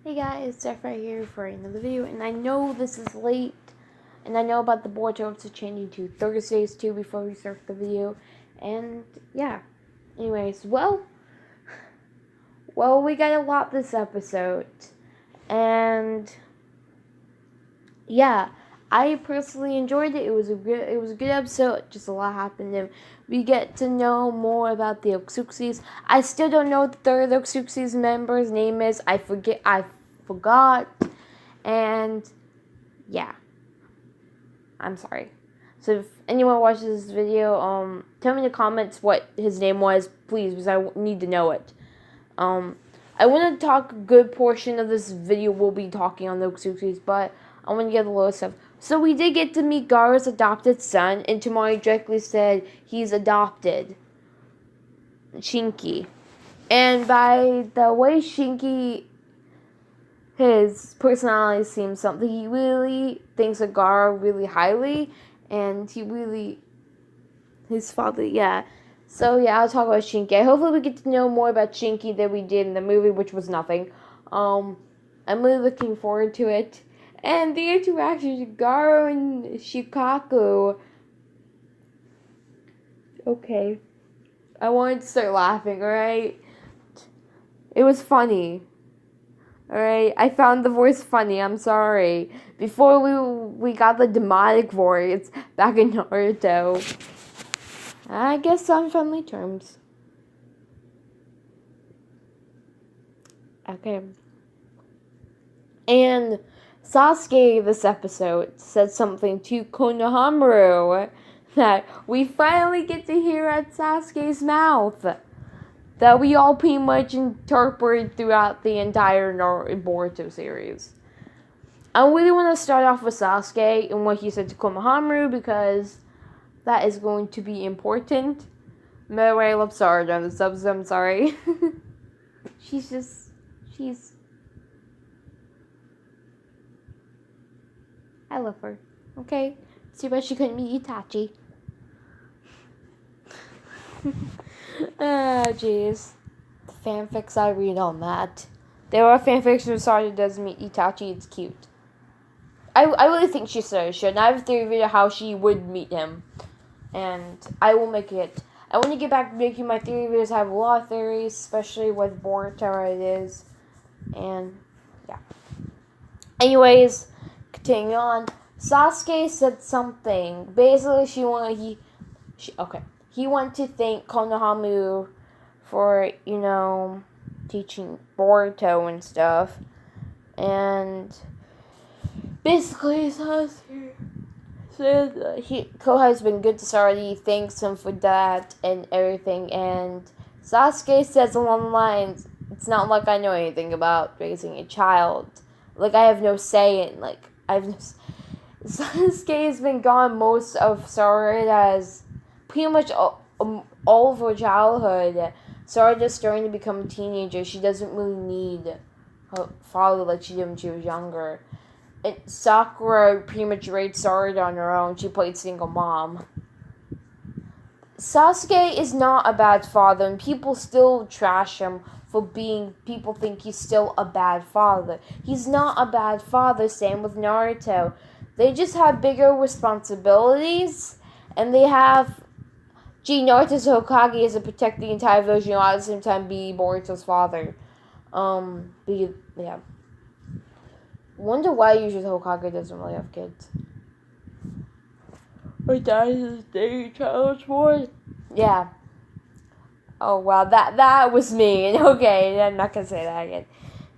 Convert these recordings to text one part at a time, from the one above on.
Hey guys, Zeph right here for another video, and I know this is late, and I know about the Boruto episode changing to Thursdays too before we start the video, and yeah. Anyways, well, we got a lot this episode, and yeah, I personally enjoyed it. It was a good episode. Just a lot happened, and we get to know more about the OTSUTSUKIs. I still don't know what the third OTSUTSUKI's member's name is. I forgot, and yeah, I'm sorry. So if anyone watches this video, tell me in the comments what his name was, please, because I need to know it. I want to talk a good portion of this video. We'll be talking on the OTSUTSUKIs, but I want to get the lower stuff. So we did get to meet Gaara's adopted son, and Tamari directly said he's adopted Shinki. And by the way Shinki, his personality seems something, he really thinks of Gaara really highly, and his father, yeah. So yeah, I'll talk about Shinki. Hopefully we get to know more about Shinki than we did in the movie, which was nothing. I'm really looking forward to it. And the interactions with Gaara and Shikaku. Okay. I wanted to start laughing, alright? It was funny. Alright? I found the voice funny, I'm sorry. Before we got the demonic voice back in Naruto. I guess on friendly terms. Okay. And Sasuke this episode said something to Konohamaru that we finally get to hear at Sasuke's mouth, that we all pretty much interpret throughout the entire Boruto series. I really want to start off with Sasuke and what he said to Konohamaru, because that is going to be important. By the way, I love Sarada on this episode, I'm sorry. I love her. Okay? Too bad she couldn't meet Itachi. Ah, jeez. The fanfics I read on that. There are fanfics where Sarada does meet Itachi. It's cute. I really think she should. And I have a theory video how she would meet him. And I will make it. I want to get back to making my theory videos. I have a lot of theories, especially with Boruto it is. And, yeah. Anyways, continuing on, Sasuke said something. Basically, he wanted to thank Konohamaru for, teaching Boruto and stuff. And basically, Sasuke said Koha's been good to Sarada. He thanks him for that and everything. And Sasuke says along the lines, "It's not like I know anything about raising a child. Like, I have no say in, Sasuke has been gone most of Sarada's, pretty much all of her childhood. Sarada's starting to become a teenager. She doesn't really need her father like she did when she was younger. And Sakura pretty much raised Sarada on her own. She played single mom. Sasuke is not a bad father, and people still trash him for people think he's still a bad father. He's not a bad father, same with Naruto. They just have bigger responsibilities, and they have, Naruto's Hokage is to protect the entire village, at the same time be Boruto's father. Yeah. Wonder why usually the Hokage doesn't really have kids. My dad is dating child support. Yeah. Oh wow, that was mean. Okay, I'm not gonna say that again.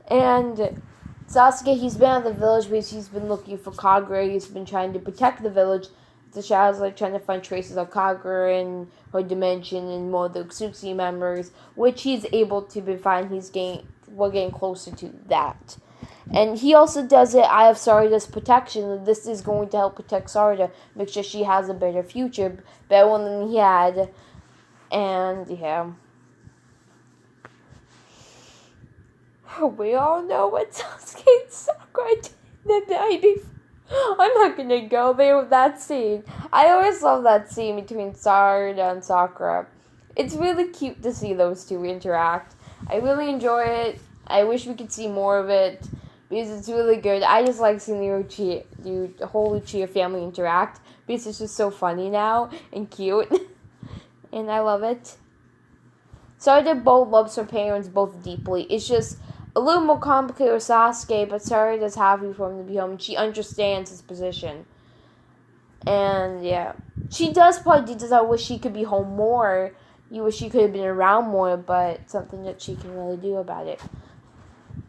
And Sasuke, he's been at the village because he's been looking for Kagura. He's been trying to protect the village. The Shadow's trying to find traces of Kagura in her dimension and more of the OTSUTSUKI members, which he's able to find. We're getting closer to that. And he also does it out of Sarada's protection. This is going to help protect Sarada, make sure she has a better future, better one than he had. And, yeah. We all know what Sasuke and Sakura did the night before. I'm not gonna go there with that scene. I always love that scene between Sarada and Sakura. It's really cute to see those two interact. I really enjoy it. I wish we could see more of it. because it's really good. I just like seeing the whole Lucia family interact because it's just so funny now and cute, and I love it. Sarada both loves her parents both deeply. It's just a little more complicated with Sasuke, but Sarada's happy for him to be home, and she understands his position. And yeah, she does probably details. I wish she could be home more. You wish she could have been around more, but something that she can really do about it.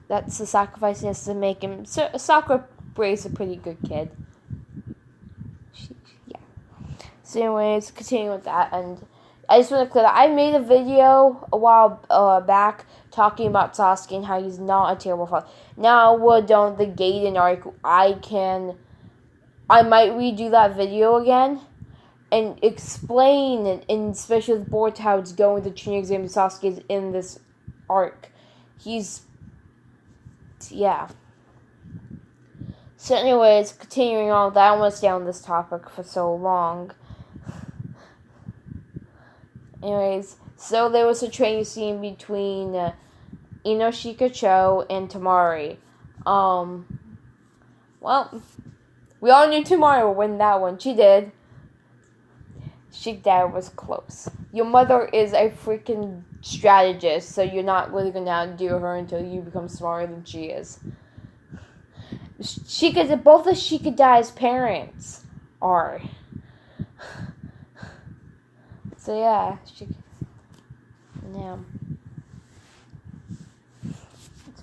That's the sacrifice he has to make him. Sakura is a pretty good kid. Yeah. So anyways, continuing with that, and I just want to clear that I made a video a while back talking about Sasuke and how he's not a terrible father. Now we're done with the Gaiden arc. I might redo that video again and explain, and especially with Boruto, how it's going with the Chunin exam and Sasuke is in this arc. Yeah. So anyways, continuing on with that, I don't want to stay on this topic for so long. Anyways, so there was a training scene between Inoshika Cho and Tamari. Well, we all knew Tamari would win that one. She did. Shikadai was close. Your mother is a freaking strategist, so you're not really going to outdo her until you become smarter than she is. Both of Shikadai's parents are. So yeah, it's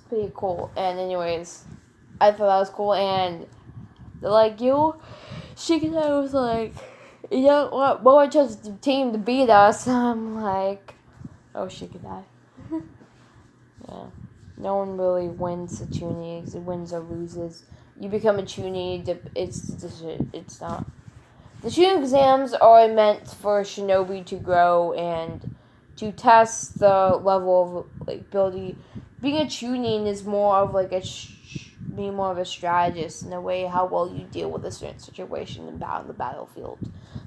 pretty cool. And anyways, I thought that was cool. And they're like, Shikadai was like, you know what? Well, we chose the team to beat us. I'm like, oh, Shikadai. Yeah, no one really wins the Chunin. It wins or loses. You become a Chunin. It's not. The Chunin exams are meant for shinobi to grow and to test the level of ability. Being a Chunin is more of being more of a strategist in a way, how well you deal with a certain situation in the battlefield.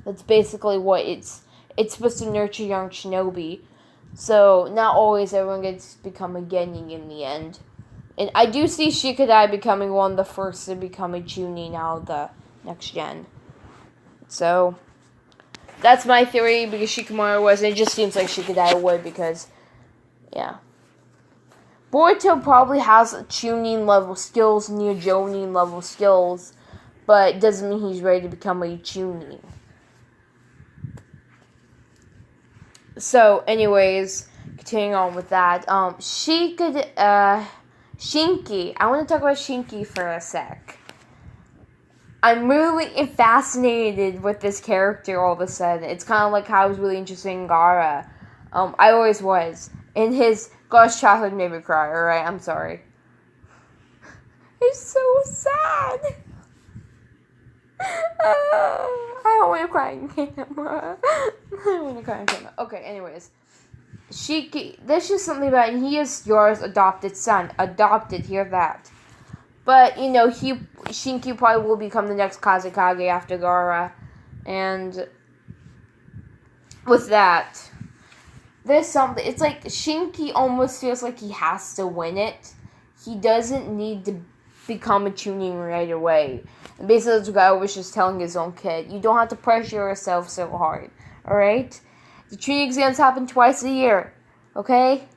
That's basically what it's supposed to nurture young shinobi. So not always everyone gets to become a genin in the end. And I do see Shikadai becoming one of the first to become a Chunin out of the next gen. So, that's my theory, because Shikamaru was, and it just seems like Shikadai would, because, yeah. Boruto probably has Chunin level skills, near Jonin level skills, but it doesn't mean he's ready to become a Chunin. So, anyways, continuing on with that, Shinki, I want to talk about Shinki for a sec. I'm really fascinated with this character all of a sudden. It's kind of like how I was really interested in Gaara. I always was. And Gaara's childhood made me cry, alright? I'm sorry. It's so sad. I don't want to cry on camera. I don't want to cry on camera. Okay, anyways. Shiki, there's just something about him. He is Yora's adopted son. Adopted, hear that. But, Shinki probably will become the next Kazekage after Gaara. And with that, there's something, it's like Shinki almost feels like he has to win it. He doesn't need to become a Chunin right away. And basically, that's what I was just telling his own kid. You don't have to pressure yourself so hard, alright? The Chunin exams happen twice a year, okay?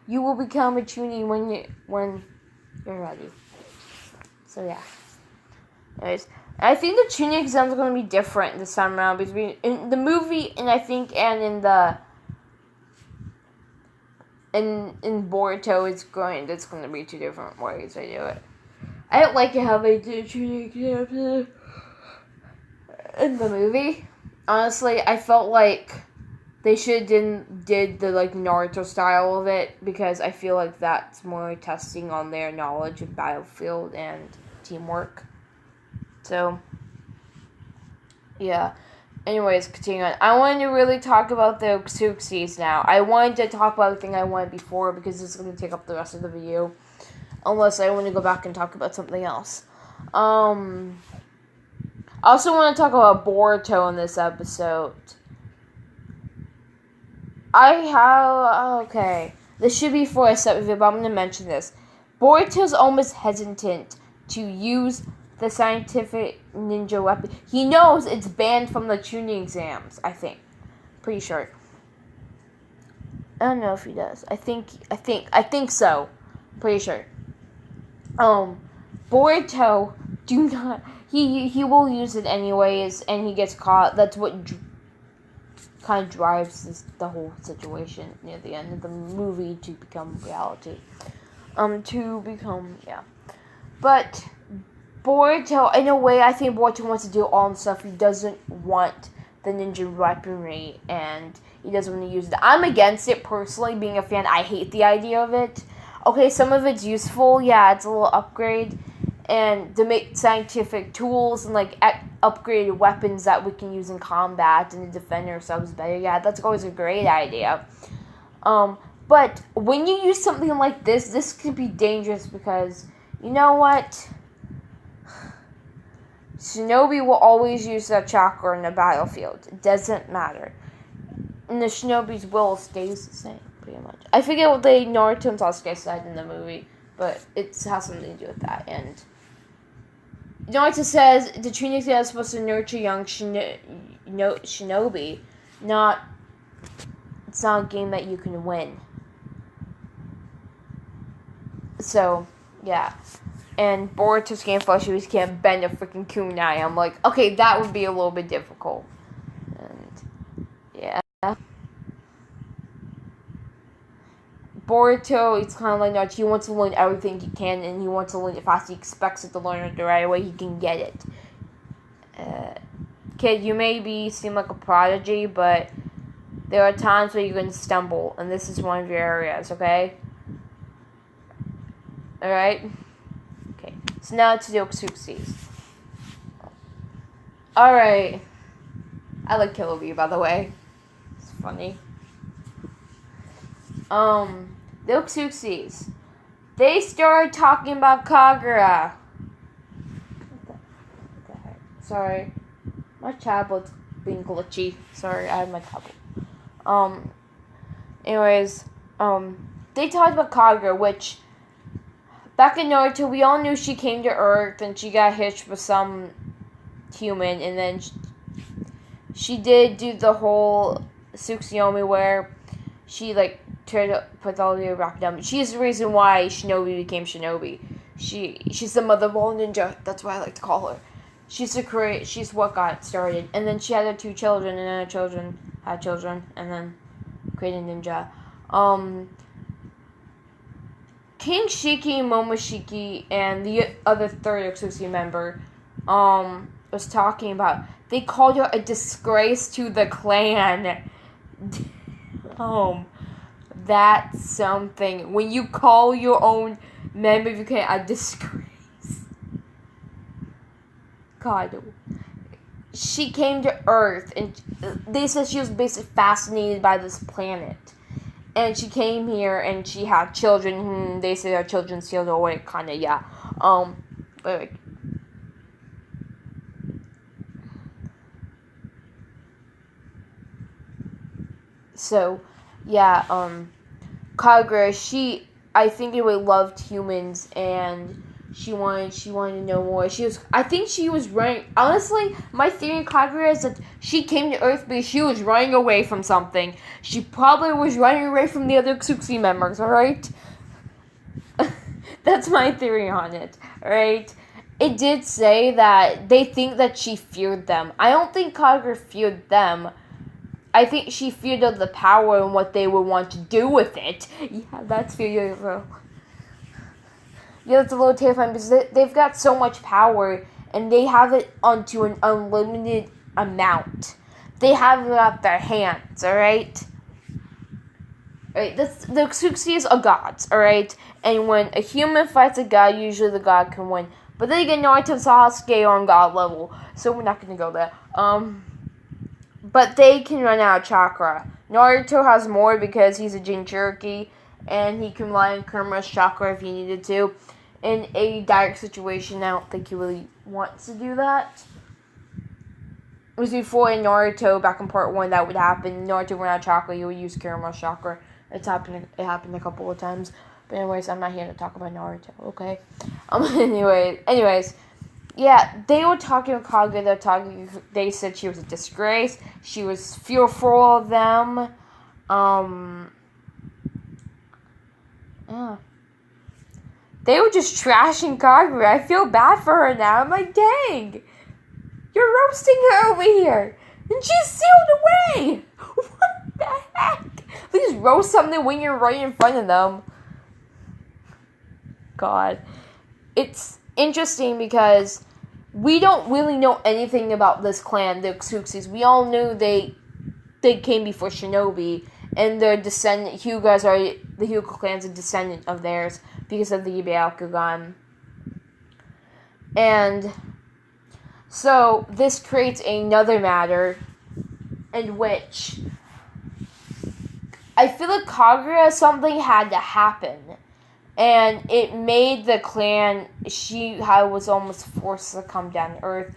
You will become a Chunin when you're ready. So yeah. Anyways, I think the Chunin exams are going to be different this time around between in the movie and in Boruto it's going to be two different ways they do it. I don't like it how they do Chunin exams in the movie. Honestly, I felt like they should did the Naruto style of it, because I feel like that's more testing on their knowledge of battlefield and teamwork. So, yeah. Anyways, continuing on. I wanted to really talk about the OTSUTSUKIs now. I wanted to talk about everything I wanted before, because it's going to take up the rest of the video. Unless I want to go back and talk about something else. I also want to talk about Boruto in this episode. Okay. This should be for a separate video, but I'm going to mention this. Boruto's almost hesitant to use the scientific ninja weapon. He knows it's banned from the tuning exams, I think. Pretty sure. I don't know if he does. I think so. Pretty sure. Boruto do not. He will use it anyways, and he gets caught. That's what kind of drives the whole situation near the end of the movie to become reality. But Boruto, in a way, I think Boruto wants to do all himself. He doesn't want the ninja weaponry, and he doesn't want to use it. I'm against it personally. Being a fan, I hate the idea of it. Okay, some of it's useful. Yeah, it's a little upgrade, and to make scientific tools and like upgraded weapons that we can use in combat and to defend ourselves better. Yeah, that's always a great idea. But when you use something like this could be dangerous because you know what? Shinobi will always use that chakra in the battlefield. It doesn't matter. And the Shinobi's will stays the same, pretty much. I forget what they Naruto and Sasuke said in the movie, but it has something to do with that. And Naruto says the training is supposed to nurture young Shinobi, it's not a game that you can win. So, yeah. And Boruto's game fluctuates can't bend a freaking kunai. I'm like, okay, that would be a little bit difficult. And, yeah. Boruto, it's kind of like Naruto. He wants to learn everything he can, and he wants to learn it fast. He expects it to learn it the right way. He can get it. Kid, you may seem like a prodigy, but there are times where you're going to stumble, and this is one of your areas, okay? Alright? Okay, so now to the OTSUTSUKIs. Alright. I like Killer Bee, by the way. It's funny. The OTSUTSUKIs. They started talking about Kagura. What the heck? Sorry. My tablet's being glitchy. Sorry, I have my tablet. Anyways, they talked about Kagura, which back in Naruto, we all knew she came to Earth and she got hitched with some human, and then she did do the whole Tsukuyomi where she like turned up with all the rock down. She's the reason why Shinobi became Shinobi. She's the mother of all ninja. That's what I like to call her. She's what got it started. And then she had her 2 children, and then her children had children, and then created ninja. King Shiki, Momoshiki, and the other third OTSUTSUKI member, was talking about, they called her a disgrace to the clan. That's something. When you call your own member of your clan a disgrace. God. She came to Earth, and they said she was basically fascinated by this planet. And she came here, and she had children. They say her children sealed away, kinda, yeah. But like, so, yeah, Kagura, I think it really loved humans, and she wanted to know more. I think she was running, honestly, my theory in Kagura is that she came to Earth because she was running away from something. She probably was running away from the other OTSUTSUKI members, alright? That's my theory on it, alright? It did say that they think that she feared them. I don't think Kagura feared them. I think she feared of the power and what they would want to do with it. Yeah, that's fear. Yeah, it's a little terrifying because they've got so much power and they have it onto an unlimited amount. They have it at their hands, alright? Alright, the OTSUTSUKIs are gods, alright? And when a human fights a god, usually the god can win. But then again, Naruto and Sasuke are on god level, so we're not gonna go there. But they can run out of chakra. Naruto has more because he's a Jinchuriki, and he can rely on Kurama's chakra if he needed to. In a direct situation, I don't think he really wants to do that. It was before in Naruto, back in part 1, that would happen. Naruto ran out of chakra, he would use Kurama's chakra. It happened a couple of times. But anyways, I'm not here to talk about Naruto, okay? Anyways, yeah, they were talking to Kaguya. They said she was a disgrace. She was fearful of them. Yeah. They were just trashing Kaguya. I feel bad for her now. I'm like, dang, you're roasting her over here, and she's sealed away. What the heck? Please roast something when you're right in front of them. God, it's interesting because we don't really know anything about this clan, the Otsutsuki. We all knew they came before Shinobi, and their descendant Hyugas are the Hyuga clan's a descendant of theirs because of the Byakugan. And so this creates another matter in which I feel like Kaguya, something had to happen. And it made the clan, was almost forced to come down to Earth.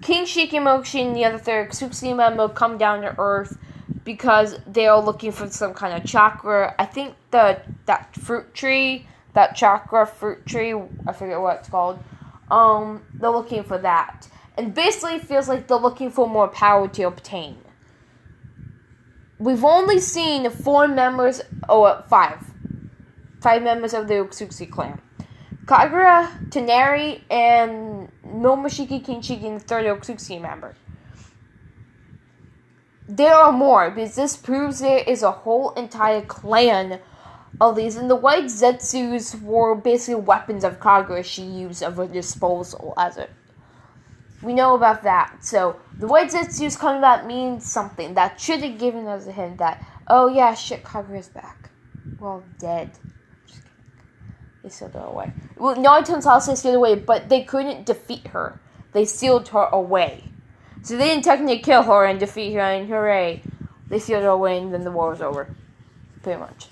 King Shikimochi and the other third Otsutsuki member come down to Earth because they are looking for some kind of chakra. I think that fruit tree, that chakra fruit tree, I forget what it's called. They're looking for that. And basically it feels like they're looking for more power to obtain. We've only seen 5 members of the Otsutsuki clan. Kaguya, Toneri, and Momoshiki Kinshiki, the third Otsutsuki member. There are more, because this proves there is a whole entire clan of these, and the white Zetsus were basically weapons of Kaguya she used of her disposal we know about that. So, the white Zetsus coming back means something. That should have given us a hint that, oh yeah, shit, Kaguya's back. Well, dead. Just kidding. They sealed her away. Well, Naruto and Sasuke sealed away, but they couldn't defeat her. They sealed her away. So they didn't technically kill her and defeat her, and hooray. They sealed her away, and then the war was over. Pretty much.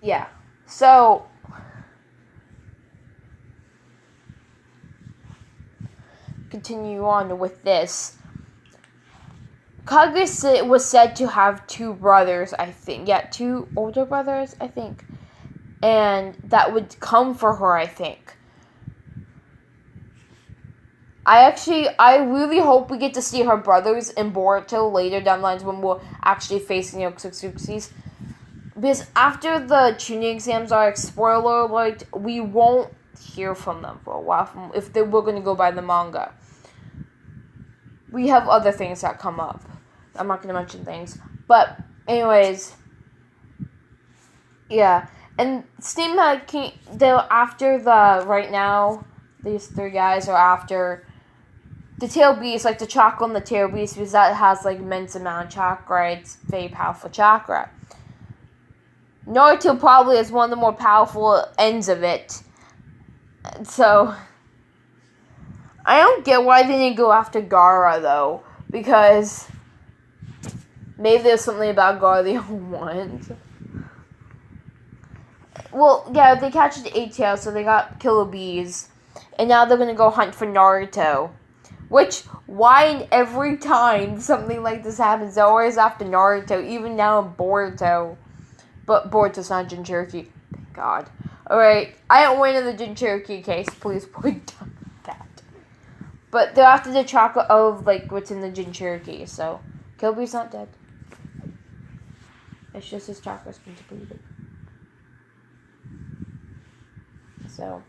Yeah. So continue on with this. Kaguya was said to have 2 brothers, I think. Yeah, 2 older brothers, I think. And that would come for her, I think. I really hope we get to see her brothers in Boruto later down the lines when we're actually facing the Otsutsuki. Because after the tuning exams are, spoiler alert, we won't hear from them for a while if they were going to go by the manga. We have other things that come up. I'm not going to mention things. But, anyways. Yeah. And Steam they're after right now, these 3 guys are after the tail beast, like the chakra on the tail beast, because that has like immense amount of chakra. It's very powerful chakra. Naruto probably is one of the more powerful ends of it. So, I don't get why they didn't go after Gaara, though. Because maybe there's something about Gaara they don't want. Well, yeah, they catch the 8-tail, so they got Killer Bees. And now they're going to go hunt for Naruto. Which, why every time something like this happens, they're always after Naruto, even now in Boruto. But Boruto's not Jinchuriki. Thank God. Alright, I don't win in the Jinchuriki case. Please point down that. But they're after the chakra of, like, what's in the Jinchuriki. So, Kilby's not dead. It's just his chakra's been depleted. So,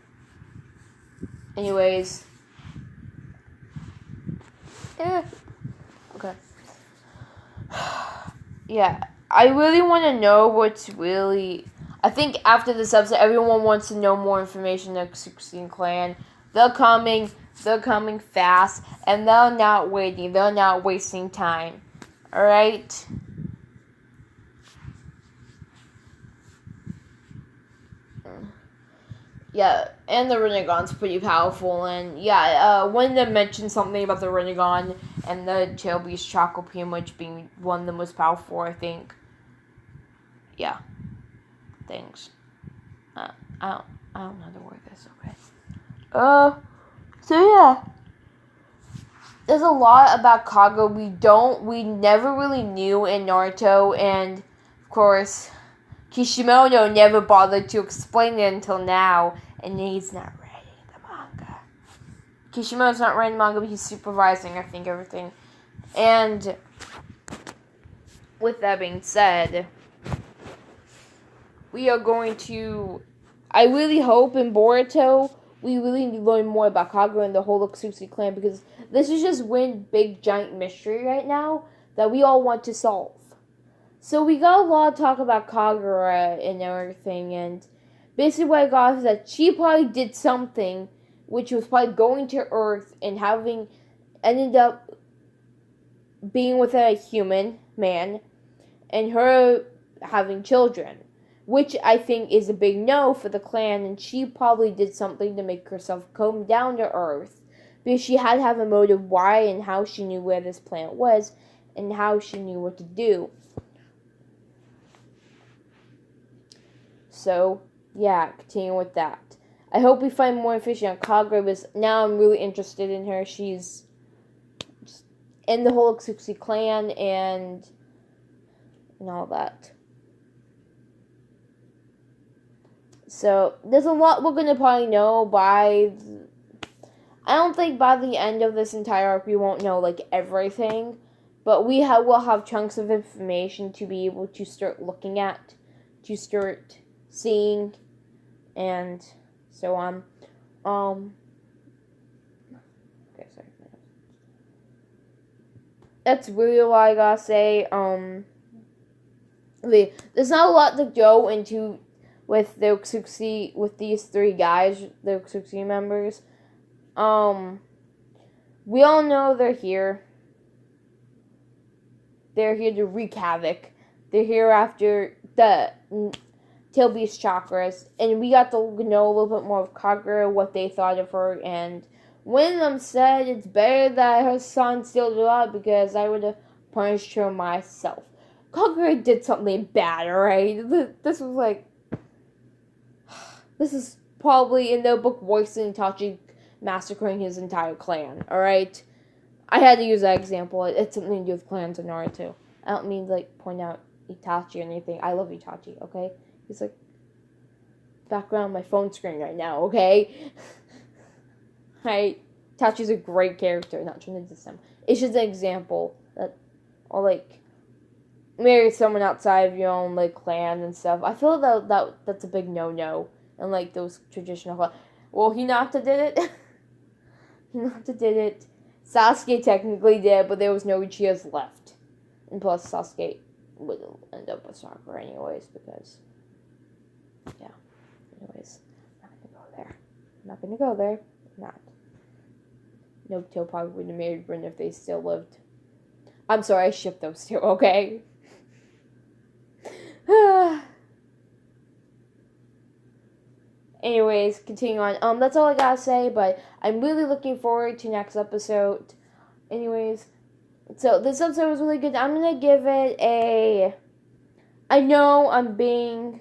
anyways. Okay. Yeah, I really want to know what's really... I think after this episode, everyone wants to know more information on the Otsutsuki clan. They're coming fast, and they're not waiting. They're not wasting time. Alright? Yeah, and the Rinnegan's pretty powerful, and yeah, when they mentioned something about the Rinnegan and the Tail Beast chakra pretty much being one of the most powerful, I think. Yeah. Things. I don't know how to word this, okay. So yeah. there's a lot about Kaga we never really knew in Naruto, and of course, Kishimoto never bothered to explain it until now, and he's not writing the manga. Kishimoto's not writing the manga, but he's supervising, I think, everything. And with that being said, we are going to, I really hope in Boruto, we really need to learn more about Kagura and the whole OTSUTSUKI clan, because this is just one big giant mystery right now that we all want to solve. So we got a lot of talk about Kagura and everything, and basically what I got is that she probably did something which was probably going to Earth and ended up being with a human man and her having children, which I think is a big no for the clan, and she probably did something to make herself come down to Earth, because she had to have a motive why and how she knew where this planet was, and how she knew what to do. So, yeah, continuing with that. I hope we find more information on Kagura, because now I'm really interested in her. She's in the whole OTSUTSUKI clan, and all that. So, there's a lot we're going to probably know I don't think by the end of this entire arc we won't know, like, everything. But we'll have chunks of information to be able to start looking at, to start seeing, and so on. Okay, sorry. That's really all I gotta say. There's not a lot to go into with the OTSUTSUKI, with these three guys, the OTSUTSUKI members. We all know they're here. They're here to wreak havoc. They're here after the Tail Beast chakras, and we got to know a little bit more of Kagura, what they thought of her, and one of them said it's better that her son still alive because I would have punished her myself. Kagura did something bad, alright? This was like, this is probably in the book worse than Itachi massacring his entire clan, alright? I had to use that example. It's something to do with clans in Naruto. I don't mean to, like, point out Itachi or anything. I love Itachi, okay? He's, like, background on my phone screen right now, okay? Itachi's a great character, not trying to diss him. It's just an example that, or, like, marry someone outside of your own, like, clan and stuff. I feel that's a big no-no in, like, those traditional clans. Well, Hinata did it. Hinata did it. Sasuke technically did, but there was no Uchihas left. And plus, Sasuke would end up with Sakura anyways, because, yeah. Anyways, I'm not gonna go there. Not. Nobuto probably would have married Rin if they still lived. I'm sorry, I shipped those two, okay? Anyways, continuing on. That's all I gotta say, but I'm really looking forward to next episode. Anyways, so this episode was really good. I'm gonna give it a... I know I'm being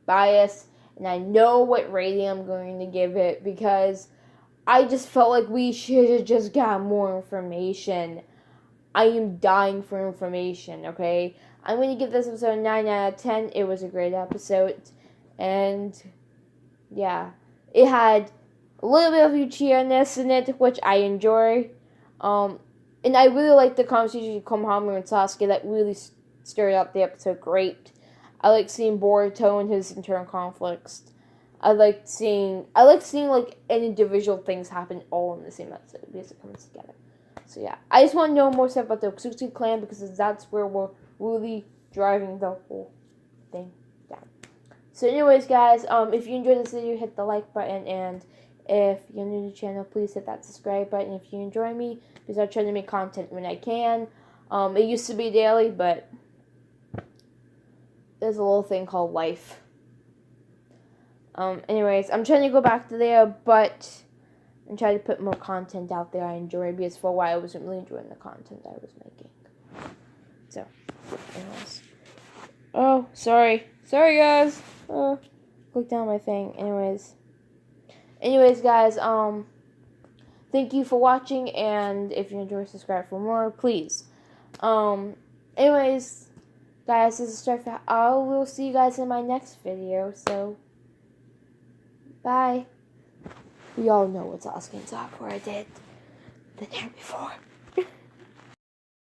biased, and I know what rating I'm going to give it, because I just felt like we should have just got more information. I am dying for information, okay? I'm going to give this episode a 9 out of 10. It was a great episode. And, yeah. It had a little bit of Uchiha-ness in it, which I enjoy. And I really liked the conversation with Konohamaru and Sasuke. That really stirred up the episode great. I like seeing Boruto and his internal conflicts. I like seeing like individual things happen all in the same episode because it comes together. So yeah, I just want to know more stuff about the OTSUTSUKI clan because that's where we're really driving the whole thing down. So anyways, guys, if you enjoyed this video, hit the like button, and if you're new to the channel, please hit that subscribe button if you enjoy me, because I try to make content when I can. It used to be daily, but there's a little thing called life. Anyways, I'm trying to go back to there, but and try to put more content out there I enjoy, because for a while I wasn't really enjoying the content I was making. So, anyways. Oh, sorry. Sorry, guys. Click down my thing. Anyways, guys, thank you for watching, and if you enjoy, subscribe for more, please. Anyways, guys, this is Steph. I will see you guys in my next video, so bye. We all know what Sasuke and Sakura did the day before.